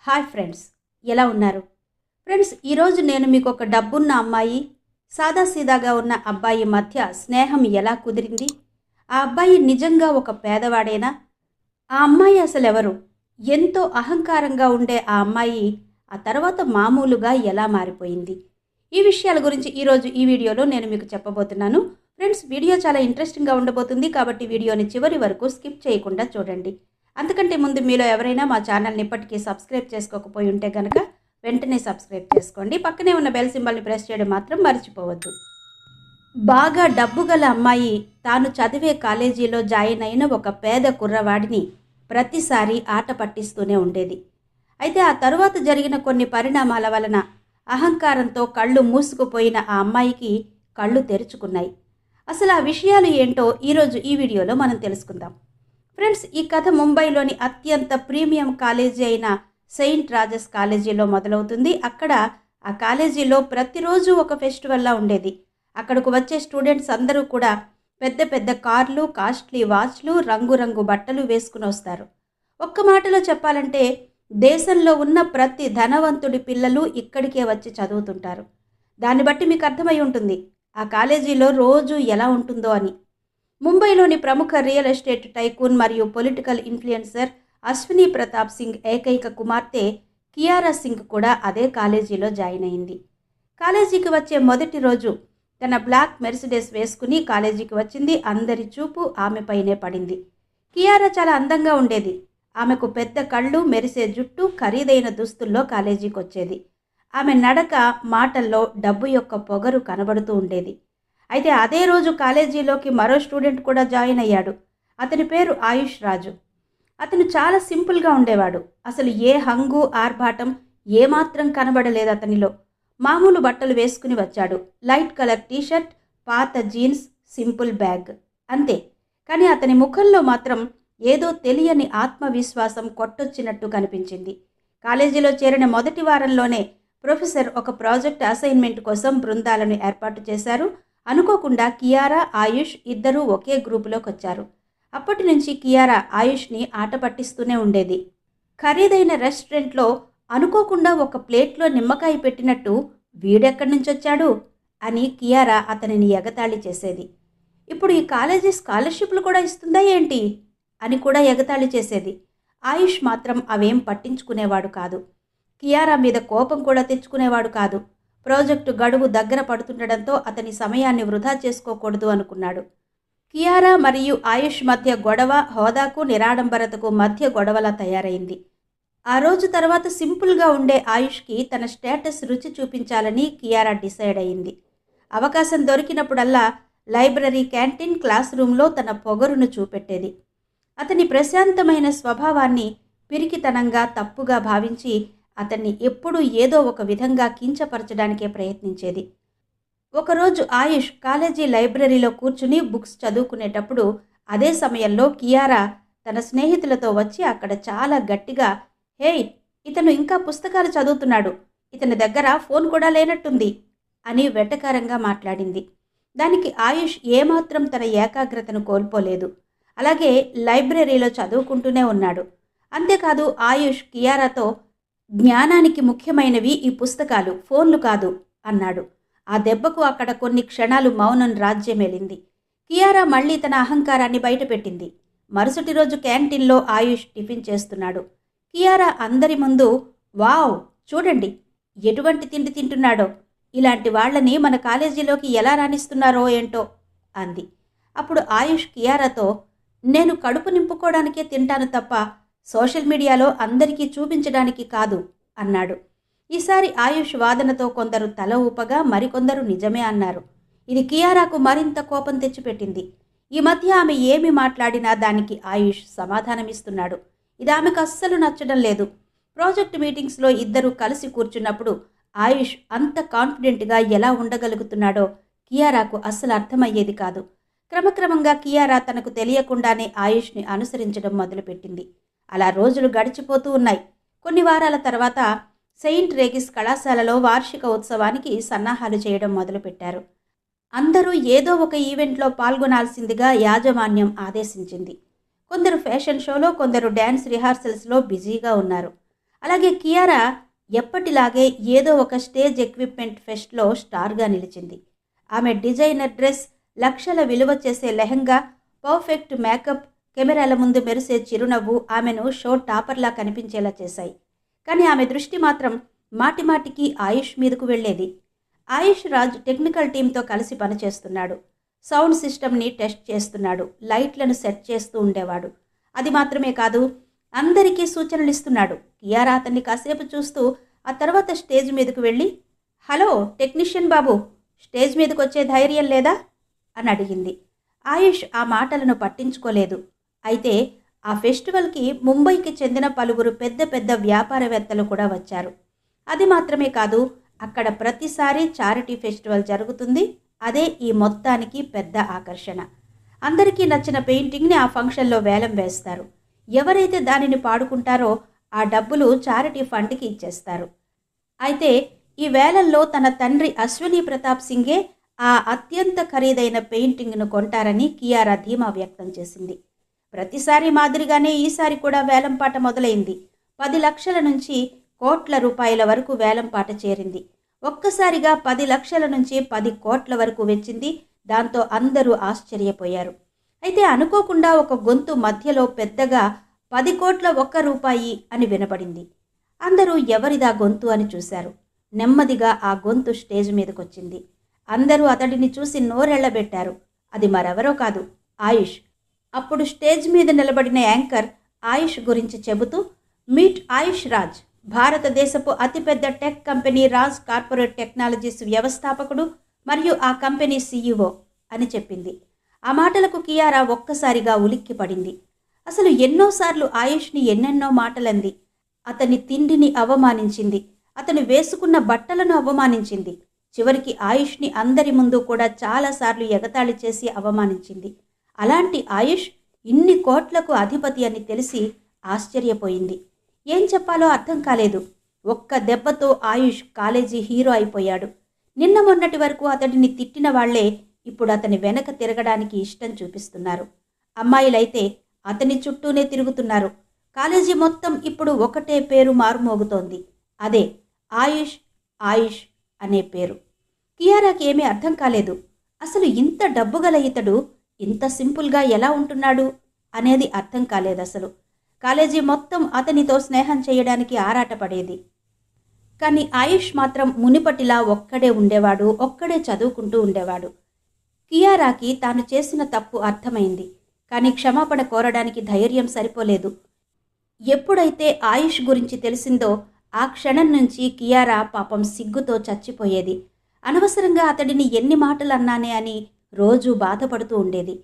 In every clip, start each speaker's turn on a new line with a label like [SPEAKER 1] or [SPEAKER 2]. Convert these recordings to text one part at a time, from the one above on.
[SPEAKER 1] Hi friends, ఎలా ఉన్నారు? Friends, ఈరోజు నేను మీకు ఒక డబ్బున్న అమ్మాయి, సాదాసీదాగా ఉన్న అబ్బాయి మధ్య స్నేహం ఎలా కుదిరింది? ఆ అబ్బాయి నిజంగా ఒక పేదవాడేనా? ఆ అమ్మాయి అసలు ఎవరు? ఎంతో అహంకారంగా ఉండే ఆ అమ్మాయి ఆ తర్వాత మామూలుగా ఎలా మారిపోయింది? ఈ విషయాల గురించి ఈరోజు ఈ వీడియోలో నేను మీకు చెప్పబోతున్నాను. ఫ్రెండ్స్, వీడియో చాలా ఇంట్రెస్టింగ్గా ఉండబోతుంది కాబట్టి వీడియోని చివరి వరకు స్కిప్ చేయకుండా చూడండి. అంతకంటే ముందు మీలో ఎవరైనా మా ఛానల్ని ఇప్పటికీ సబ్స్క్రైబ్ చేసుకోకపోయి ఉంటే కనుక వెంటనే సబ్స్క్రైబ్ చేసుకోండి. పక్కనే ఉన్న బెల్ సింబల్ని ప్రెస్ చేయడం మాత్రం మర్చిపోవద్దు. బాగా డబ్బు గల అమ్మాయి తాను చదివే కాలేజీలో జాయిన్ అయిన ఒక పేద కుర్రవాడిని ప్రతిసారి ఆట పట్టిస్తూనే ఉండేది. అయితే ఆ తరువాత జరిగిన కొన్ని పరిణామాల వలన అహంకారంతో కళ్ళు మూసుకుపోయిన ఆ అమ్మాయికి కళ్ళు తెరుచుకున్నాయి. అసలు ఆ విషయాలు ఏంటో ఈరోజు ఈ వీడియోలో మనం తెలుసుకుందాం. ఫ్రెండ్స్, ఈ కథ ముంబైలోని అత్యంత ప్రీమియం కాలేజీ అయిన సెయింట్ రాజెస్ కాలేజీలో మొదలవుతుంది. అక్కడ ఆ కాలేజీలో ప్రతిరోజు ఒక ఫెస్టివల్లా ఉండేది. అక్కడకు వచ్చే స్టూడెంట్స్ అందరూ కూడా పెద్ద పెద్ద కార్లు, కాస్ట్లీ వాచ్లు, రంగురంగు బట్టలు వేసుకుని వస్తారు. ఒక్క మాటలో చెప్పాలంటే దేశంలో ఉన్న ప్రతి ధనవంతుడి పిల్లలు ఇక్కడికే వచ్చి చదువుతుంటారు. దాన్ని బట్టి మీకు అర్థమై ఉంటుంది ఆ కాలేజీలో రోజు ఎలా ఉంటుందో అని. ముంబైలోని ప్రముఖ రియల్ ఎస్టేట్ టైకూన్ మరియు పొలిటికల్ ఇన్ఫ్లుయెన్సర్ అశ్విని ప్రతాప్ సింగ్ ఏకైక కుమార్తె కియారా సింగ్ కూడా అదే కాలేజీలో జాయిన్ అయింది. కాలేజీకి వచ్చే మొదటి రోజు తన బ్లాక్ మెర్సిడెస్ వేసుకుని కాలేజీకి వచ్చింది. అందరి చూపు ఆమెపైనే పడింది. కియారా చాలా అందంగా ఉండేది. ఆమెకు పెద్ద కళ్ళు, మెరిసే జుట్టు, ఖరీదైన దుస్తుల్లో కాలేజీకి వచ్చేది. ఆమె నడక, మాటల్లో డబ్బు యొక్క పొగరు కనబడుతూ ఉండేది. అయితే అదే రోజు కాలేజీలోకి మరో స్టూడెంట్ కూడా జాయిన్ అయ్యాడు. అతని పేరు ఆయుష్ రాజు. అతను చాలా సింపుల్గా ఉండేవాడు. అసలు ఏ హంగు, ఆర్భాటం ఏమాత్రం కనబడలేదు అతనిలో. మామూలు బట్టలు వేసుకుని వచ్చాడు. లైట్ కలర్ టీషర్ట్, పాత జీన్స్, సింపుల్ బ్యాగ్, అంతే. కానీ అతని ముఖంలో మాత్రం ఏదో తెలియని ఆత్మవిశ్వాసం కొట్టొచ్చినట్టు కనిపించింది. కాలేజీలో చేరిన మొదటి వారంలోనే ప్రొఫెసర్ ఒక ప్రాజెక్ట్ అసైన్మెంట్ కోసం బృందాలను ఏర్పాటు చేశారు. అనుకోకుండా కియారా, ఆయుష్ ఇద్దరూ ఒకే గ్రూపులోకి వచ్చారు. అప్పటి నుంచి కియారా ఆయుష్ని ఆట పట్టిస్తూనే ఉండేది. ఖరీదైన రెస్టారెంట్లో అనుకోకుండా ఒక ప్లేట్లో నిమ్మకాయ పెట్టినట్టు వీడెక్కడి నుంచి వచ్చాడు అని కియారా అతనిని ఎగతాళి చేసేది. ఇప్పుడు ఈ కాలేజీ స్కాలర్షిప్లు కూడా ఇస్తుందా ఏంటి అని కూడా ఎగతాళి చేసేది. ఆయుష్ మాత్రం అవేం పట్టించుకునేవాడు కాదు. కియారా మీద కోపం కూడా తెచ్చుకునేవాడు కాదు. ప్రాజెక్టు గడువు దగ్గర పడుతుండడంతో అతని సమయాన్ని వృధా చేసుకోకూడదు అనుకున్నాడు. కియారా మరియు ఆయుష్ మధ్య గొడవ హోదాకు, నిరాడంబరతకు మధ్య గొడవలా తయారైంది. ఆ రోజు తర్వాత సింపుల్గా ఉండే ఆయుష్కి తన స్టేటస్ రుచి చూపించాలని కియారా డిసైడ్ అయింది. అవకాశం దొరికినప్పుడల్లా లైబ్రరీ, క్యాంటీన్, క్లాస్ రూమ్లో తన పొగరును చూపెట్టేది. అతని ప్రశాంతమైన స్వభావాన్ని పిరికితనంగా, తప్పుగా భావించి అతన్ని ఎప్పుడూ ఏదో ఒక విధంగా కించపరచడానికే ప్రయత్నించేది. ఒకరోజు ఆయుష్ కాలేజీ లైబ్రరీలో కూర్చుని బుక్స్ చదువుకునేటప్పుడు అదే సమయంలో కియారా తన స్నేహితులతో వచ్చి అక్కడ చాలా గట్టిగా, హేయ్, ఇతను ఇంకా పుస్తకాలు చదువుతున్నాడు, ఇతని దగ్గర ఫోన్ కూడా లేనట్టుంది అని వెటకారంగా మాట్లాడింది. దానికి ఆయుష్ ఏమాత్రం తన ఏకాగ్రతను కోల్పోలేదు. అలాగే లైబ్రరీలో చదువుకుంటూనే ఉన్నాడు. అంతేకాదు ఆయుష్ కియారాతో, జ్ఞానానికి ముఖ్యమైనవి ఈ పుస్తకాలు, ఫోన్లు కాదు అన్నాడు. ఆ దెబ్బకు అక్కడ కొన్ని క్షణాలు మౌనం రాజ్యమేలింది. కియారా మళ్ళీ తన అహంకారాన్ని బయటపెట్టింది. మరుసటి రోజు క్యాంటీన్లో ఆయుష్ టిఫిన్ చేస్తున్నాడు. కియారా అందరి ముందు, వావ్, చూడండి ఎటువంటి తిండి తింటున్నాడో, ఇలాంటి వాళ్ళని మన కాలేజీలోకి ఎలా రాణిస్తున్నారో ఏంటో అంది. అప్పుడు ఆయుష్ కియారాతో, నేను కడుపు నింపుకోవడానికే తింటాను తప్ప సోషల్ మీడియాలో అందరికీ చూపించడానికి కాదు అన్నాడు. ఈసారి ఆయుష్ వాదనతో కొందరు తల ఊపగా మరికొందరు నిజమే అన్నారు. ఇది కియారాకు మరింత కోపం తెచ్చిపెట్టింది. ఈ మధ్య ఆమె ఏమి మాట్లాడినా దానికి ఆయుష్ సమాధానమిస్తున్నాడు. ఇది ఆమెకు అస్సలు నచ్చడం లేదు. ప్రాజెక్ట్ మీటింగ్స్లో ఇద్దరు కలిసి కూర్చున్నప్పుడు ఆయుష్ అంత కాన్ఫిడెంట్గా ఎలా ఉండగలుగుతున్నాడో కియారాకు అస్సలు అర్థమయ్యేది కాదు. క్రమక్రమంగా కియారా తనకు తెలియకుండానే ఆయుష్ని అనుసరించడం మొదలుపెట్టింది. అలా రోజులు గడిచిపోతూ ఉన్నాయి. కొన్ని వారాల తర్వాత సెయింట్ రేగిస్ కళాశాలలో వార్షిక ఉత్సవానికి సన్నాహాలు చేయడం మొదలుపెట్టారు. అందరూ ఏదో ఒక ఈవెంట్లో పాల్గొనాల్సిందిగా యాజమాన్యం ఆదేశించింది. కొందరు ఫ్యాషన్ షోలో, కొందరు డ్యాన్స్ రిహార్సల్స్లో బిజీగా ఉన్నారు. అలాగే కియారా ఎప్పటిలాగే ఏదో ఒక స్టేజ్ ఎక్విప్మెంట్ ఫెస్ట్లో స్టార్గా నిలిచింది. ఆమె డిజైనర్ డ్రెస్, లక్షల విలువ చేసే లెహంగా, పర్ఫెక్ట్ మేకప్, కెమెరాల ముందు మెరిసే చిరునవ్వు ఆమెను షో టాపర్లా కనిపించేలా చేశాయి. కానీ ఆమె దృష్టి మాత్రం మాటిమాటికి ఆయుష్ మీదకు వెళ్ళేది. ఆయుష్ రాజ్ టెక్నికల్ టీంతో కలిసి పనిచేస్తున్నాడు. సౌండ్ సిస్టమ్ని టెస్ట్ చేస్తున్నాడు. లైట్లను సెట్ చేస్తూ ఉండేవాడు. అది మాత్రమే కాదు, అందరికీ సూచనలు ఇస్తున్నాడు. కియారా అతన్ని కాసేపు చూస్తూ ఆ తర్వాత స్టేజ్ మీదకు వెళ్ళి, హలో టెక్నీషియన్ బాబు, స్టేజ్ మీదకు వచ్చే ధైర్యం లేదా అని అడిగింది. ఆయుష్ ఆ మాటలను పట్టించుకోలేదు. అయితే ఆ ఫెస్టివల్కి ముంబైకి చెందిన పలువురు పెద్ద పెద్ద వ్యాపారవేత్తలు కూడా వచ్చారు. అది మాత్రమే కాదు, అక్కడ ప్రతిసారి చారిటీ ఫెస్టివల్ జరుగుతుంది. అదే ఈ మొత్తానికి పెద్ద ఆకర్షణ. అందరికీ నచ్చిన పెయింటింగ్ని ఆ ఫంక్షన్లో వేలం వేస్తారు. ఎవరైతే దానిని పాడుకుంటారో ఆ డబ్బులు చారిటీ ఫండ్కి ఇచ్చేస్తారు. అయితే ఈ వేలంలో తన తండ్రి అశ్విని ప్రతాప్ సింగే ఆ అత్యంత ఖరీదైన పెయింటింగ్ను కొంటారని కియారా ధీమా వ్యక్తం చేసింది. ప్రతిసారి మాదిరిగానే ఈసారి కూడా వేలంపాట మొదలైంది. 10 లక్షల నుంచి కోట్ల రూపాయల వరకు వేలంపాట చేరింది. ఒక్కసారిగా 10 లక్షల నుంచి 10 కోట్ల వరకు వచ్చింది. దాంతో అందరూ ఆశ్చర్యపోయారు. అయితే అనుకోకుండా ఒక గొంతు మధ్యలో పెద్దగా 10 కోట్ల 1 రూపాయి అని వినపడింది. అందరూ ఎవరిదా గొంతు అని చూశారు. నెమ్మదిగా ఆ గొంతు స్టేజ్ మీదకొచ్చింది. అందరూ అతడిని చూసి నోరెళ్లబెట్టారు. అది మరెవరో కాదు, ఆయుష్. అప్పుడు స్టేజ్ మీద నిలబడిన యాంకర్ ఆయుష్ గురించి చెబుతూ, మీట్ ఆయుష్ రాజ్, భారతదేశపు అతిపెద్ద tech company Raj corporate technologies వ్యవస్థాపకుడు మరియు ఆ కంపెనీ సీఈఓ అని చెప్పింది. ఆ మాటలకు కియారా ఒక్కసారిగా ఉలిక్కిపడింది. అసలు ఎన్నోసార్లు ఆయుష్ని ఎన్నెన్నో మాటలంది. అతని తిండిని అవమానించింది. అతను వేసుకున్న బట్టలను అవమానించింది. చివరికి ఆయుష్ని అందరి ముందు కూడా చాలాసార్లు ఎగతాళి చేసి అవమానించింది. అలాంటి ఆయుష్ ఇన్ని కోట్లకు అధిపతి అని తెలిసి ఆశ్చర్యపోయింది. ఏం చెప్పాలో అర్థం కాలేదు. ఒక్క దెబ్బతో ఆయుష్ కాలేజీ హీరో అయిపోయాడు. నిన్న మొన్నటి వరకు అతడిని తిట్టిన వాళ్లే ఇప్పుడు అతని వెనక తిరగడానికి ఇష్టం చూపిస్తున్నారు. అమ్మాయిలైతే అతని చుట్టూనే తిరుగుతున్నారు. కాలేజీ మొత్తం ఇప్పుడు ఒకటే పేరు మారుమోగుతోంది. అదే ఆయుష్, ఆయుష్ అనే పేరు. కియారాకి ఏమీ అర్థం కాలేదు. అసలు ఇంత డబ్బు గల ఇతడు ఇంత సింపుల్గా ఎలా ఉంటున్నాడు అనేది అర్థం కాలేదు అసలు. కాలేజీ మొత్తం అతనితో స్నేహం చేయడానికి ఆరాటపడేది. కానీ ఆయుష్ మాత్రం మునిపటిలా ఒక్కడే ఉండేవాడు, ఒక్కడే చదువుకుంటూ ఉండేవాడు. కియారాకి తాను చేసిన తప్పు అర్థమైంది. కానీ క్షమాపణ కోరడానికి ధైర్యం సరిపోలేదు. ఎప్పుడైతే ఆయుష్ గురించి తెలిసిందో ఆ క్షణం నుంచి కియారా పాపం సిగ్గుతో చచ్చిపోయేది. అనవసరంగా అతడిని ఎన్ని మాటలు అన్నానే అని రోజూ బాధపడుతూ ఉండేది.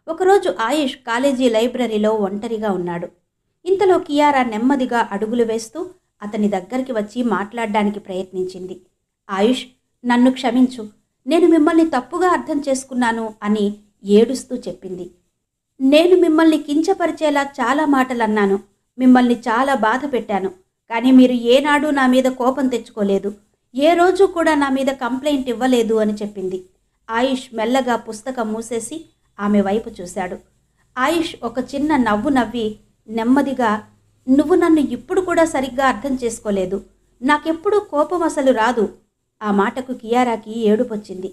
[SPEAKER 1] ఒకరోజు ఆయుష్ కాలేజీ లైబ్రరీలో ఒంటరిగా ఉన్నాడు. ఇంతలో కియారా నెమ్మదిగా అడుగులు వేస్తూ అతని దగ్గరికి వచ్చి మాట్లాడడానికి ప్రయత్నించింది. ఆయుష్, నన్ను క్షమించు, నేను మిమ్మల్ని తప్పుగా అర్థం చేసుకున్నాను అని ఏడుస్తూ చెప్పింది. నేను మిమ్మల్ని కించపరిచేలా చాలా మాటలు అన్నాను, మిమ్మల్ని చాలా బాధ పెట్టాను. కానీ మీరు ఏనాడు నా మీద కోపం తెచ్చుకోలేదు, ఏ రోజు కూడా నా మీద కంప్లైంట్ ఇవ్వలేదు అని చెప్పింది. ఆయుష్ మెల్లగా పుస్తకం మూసేసి ఆమె వైపు చూశాడు. ఆయుష్ ఒక చిన్న నవ్వు నవ్వి నెమ్మదిగా, నువ్వు నన్ను ఇప్పుడు కూడా సరిగ్గా అర్థం చేసుకోలేదు, నాకెప్పుడూ కోపం అసలు రాదు. ఆ మాటకు కియారాకి ఏడుపొచ్చింది.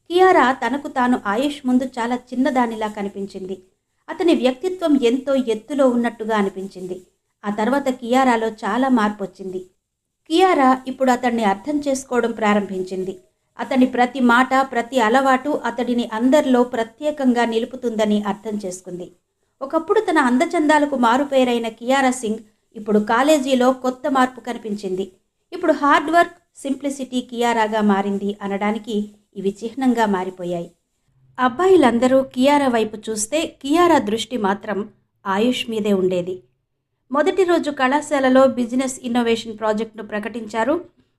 [SPEAKER 1] కియారా తనకు తాను ఆయుష్ ముందు చాలా చిన్నదానిలా కనిపించింది. అతని వ్యక్తిత్వం ఎంతో ఎత్తులో ఉన్నట్టుగా అనిపించింది. ఆ తర్వాత కియారాలో చాలా మార్పు వచ్చింది. కియారా ఇప్పుడు అతన్ని అర్థం చేసుకోవడం ప్రారంభించింది. అతని ప్రతి మాట, ప్రతి అలవాటు అతడిని అందరిలో ప్రత్యేకంగా నిలుపుతుందని అర్థం చేసుకుంది. ఒకప్పుడు తన అందచందాలకు మారుపేరైన కియారా సింగ్ ఇప్పుడు కాలేజీలో కొత్త మార్పు కనిపించింది. ఇప్పుడు హార్డ్ వర్క్, సింప్లిసిటీ కియారాగా మారింది అనడానికి ఇవి చిహ్నంగా మారిపోయాయి. అబ్బాయిలందరూ కియారా వైపు చూస్తే కియారా దృష్టి మాత్రం ఆయుష్ మీదే ఉండేది. మొదటి రోజు కళాశాలలో బిజినెస్ ఇన్నోవేషన్ ప్రాజెక్టును ప్రకటించారు.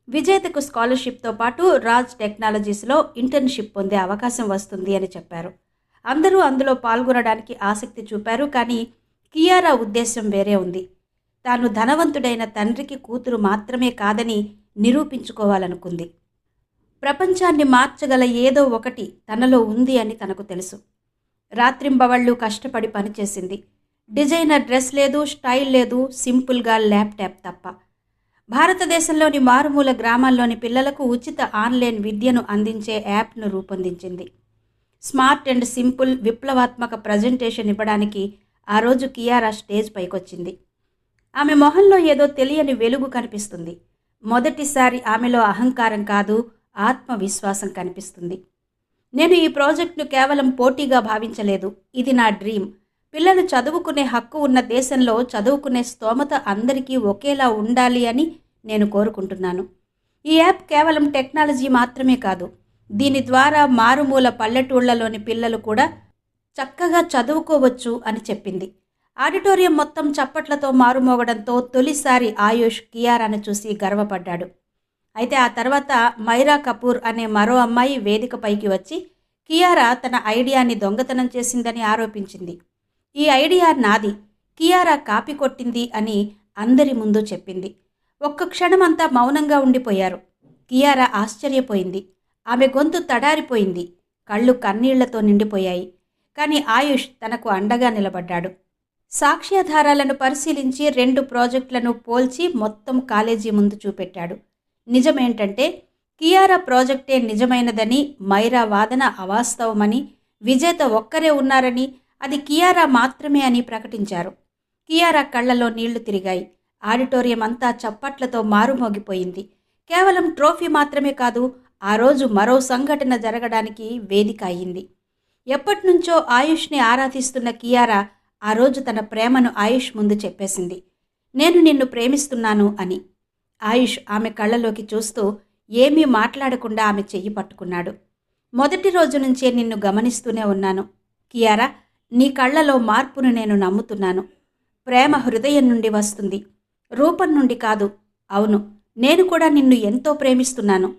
[SPEAKER 1] విజేతకు స్కాలర్షిప్తో పాటు రాజ్ టెక్నాలజీస్లో ఇంటర్న్షిప్ పొందే అవకాశం వస్తుంది అని చెప్పారు. అందరూ అందులో పాల్గొనడానికి ఆసక్తి చూపారు. కానీ కియారా ఉద్దేశం వేరే ఉంది. తాను ధనవంతుడైన తండ్రికి కూతురు మాత్రమే కాదని నిరూపించుకోవాలనుకుంది. ప్రపంచాన్ని మార్చగల ఏదో ఒకటి తనలో ఉంది అని తనకు తెలుసు. రాత్రింబవళ్ళు కష్టపడి పనిచేసింది. డిజైనర్ డ్రెస్ లేదు, స్టైల్ లేదు, సింపుల్గా ల్యాప్టాప్ తప్ప. భారతదేశంలోని మారుమూల గ్రామాల్లోని పిల్లలకు ఉచిత ఆన్లైన్ విద్యను అందించే యాప్ను రూపొందించింది. స్మార్ట్ అండ్ సింపుల్ విప్లవాత్మక ప్రజెంటేషన్ ఇవ్వడానికి ఆ రోజు కియారా స్టేజ్ పైకొచ్చింది. ఆమె మొహంలో ఏదో తెలియని వెలుగు కనిపిస్తుంది. మొదటిసారి ఆమెలో అహంకారం కాదు, ఆత్మవిశ్వాసం కనిపిస్తుంది. నేను ఈ ప్రాజెక్టును కేవలం పోటీగా భావించలేదు. ఇది నా డ్రీమ్. పిల్లలు చదువుకునే హక్కు ఉన్న దేశంలో చదువుకునే స్తోమత అందరికీ ఒకేలా ఉండాలి అని నేను కోరుకుంటున్నాను. ఈ యాప్ కేవలం టెక్నాలజీ మాత్రమే కాదు. దీని ద్వారా మారుమూల పల్లెటూళ్లలోని పిల్లలు కూడా చక్కగా చదువుకోవచ్చు అని చెప్పింది. ఆడిటోరియం మొత్తం చప్పట్లతో మారుమోగడంతో తొలిసారి ఆయుష్ కియారాను చూసి గర్వపడ్డాడు. అయితే ఆ తర్వాత మైరా కపూర్ అనే మరో అమ్మాయి వేదికపైకి వచ్చి కియారా తన ఐడియాని దొంగతనం చేసిందని ఆరోపించింది. ఈ ఐడియా నాది, కియారా కాపీ కొట్టింది అని అందరి ముందు చెప్పింది. ఒక్క క్షణమంతా మౌనంగా ఉండిపోయారు. కియారా ఆశ్చర్యపోయింది. ఆమె గొంతు తడారిపోయింది. కళ్ళు కన్నీళ్లతో నిండిపోయాయి. కానీ ఆయుష్ తనకు అండగా నిలబడ్డాడు. సాక్ష్యాధారాలను పరిశీలించి 2 ప్రాజెక్టులను పోల్చి మొత్తం కాలేజీ ముందు చూపెట్టాడు. నిజమేంటంటే కియారా ప్రాజెక్టే నిజమైనదని, మైరా వాదన అవాస్తవమని, విజేత ఒక్కరే ఉన్నారని, అది కియారా మాత్రమే అని ప్రకటించారు. కియారా కళ్లలో నీళ్లు తిరిగాయి. ఆడిటోరియం అంతా చప్పట్లతో మారుమోగిపోయింది. కేవలం ట్రోఫీ మాత్రమే కాదు, ఆ రోజు మరో సంఘటన జరగడానికి వేదిక అయింది. ఎప్పటినుంచో ఆయుష్ని ఆరాధిస్తున్న కియారా ఆ రోజు తన ప్రేమను ఆయుష్ ముందు చెప్పేసింది. నేను నిన్ను ప్రేమిస్తున్నాను అని. ఆయుష్ ఆమె కళ్ళలోకి చూస్తూ ఏమీ మాట్లాడకుండా ఆమె చెయ్యి పట్టుకున్నాడు. మొదటి రోజు నుంచే నిన్ను గమనిస్తూనే ఉన్నాను కియారా. నీ కళ్ళలో మార్పును నేను నమ్ముతున్నాను. ప్రేమ హృదయం నుండి వస్తుంది, రూపం నుండి కాదు. అవును, నేను కూడా నిన్ను ఎంతో ప్రేమిస్తున్నాను.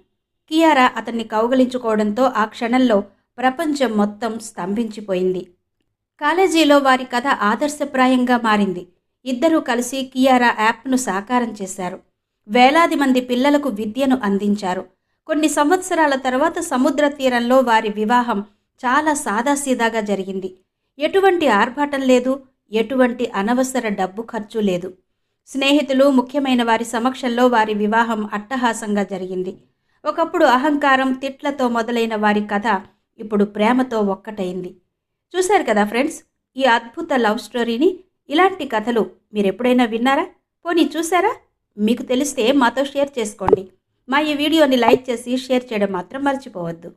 [SPEAKER 1] కియారా అతన్ని కౌగలించుకోవడంతో ఆ క్షణంలో ప్రపంచం మొత్తం స్తంభించిపోయింది. కాలేజీలో వారి కథ ఆదర్శప్రాయంగా మారింది. ఇద్దరూ కలిసి కియారా యాప్ను సాకారం చేశారు. వేలాది మంది పిల్లలకు విద్యను అందించారు. కొన్ని సంవత్సరాల తర్వాత సముద్ర తీరంలో వారి వివాహం చాలా సాదాసీదాగా జరిగింది. ఎటువంటి ఆర్భాటం లేదు, ఎటువంటి అనవసర డబ్బు ఖర్చు లేదు. స్నేహితులు, ముఖ్యమైన వారి సమక్షంలో వారి వివాహం అట్టహాసంగా జరిగింది. ఒకప్పుడు అహంకారం, తిట్లతో మొదలైన వారి కథ ఇప్పుడు ప్రేమతో ఒక్కటైంది. చూశారు కదా ఫ్రెండ్స్, ఈ అద్భుత లవ్ స్టోరీని. ఇలాంటి కథలు మీరెప్పుడైనా విన్నారా? పోనీ చూసారా? మీకు తెలిస్తే మాతో షేర్ చేసుకోండి. మా ఈ వీడియోని లైక్ చేసి షేర్ చేయడం మాత్రం మర్చిపోవద్దు.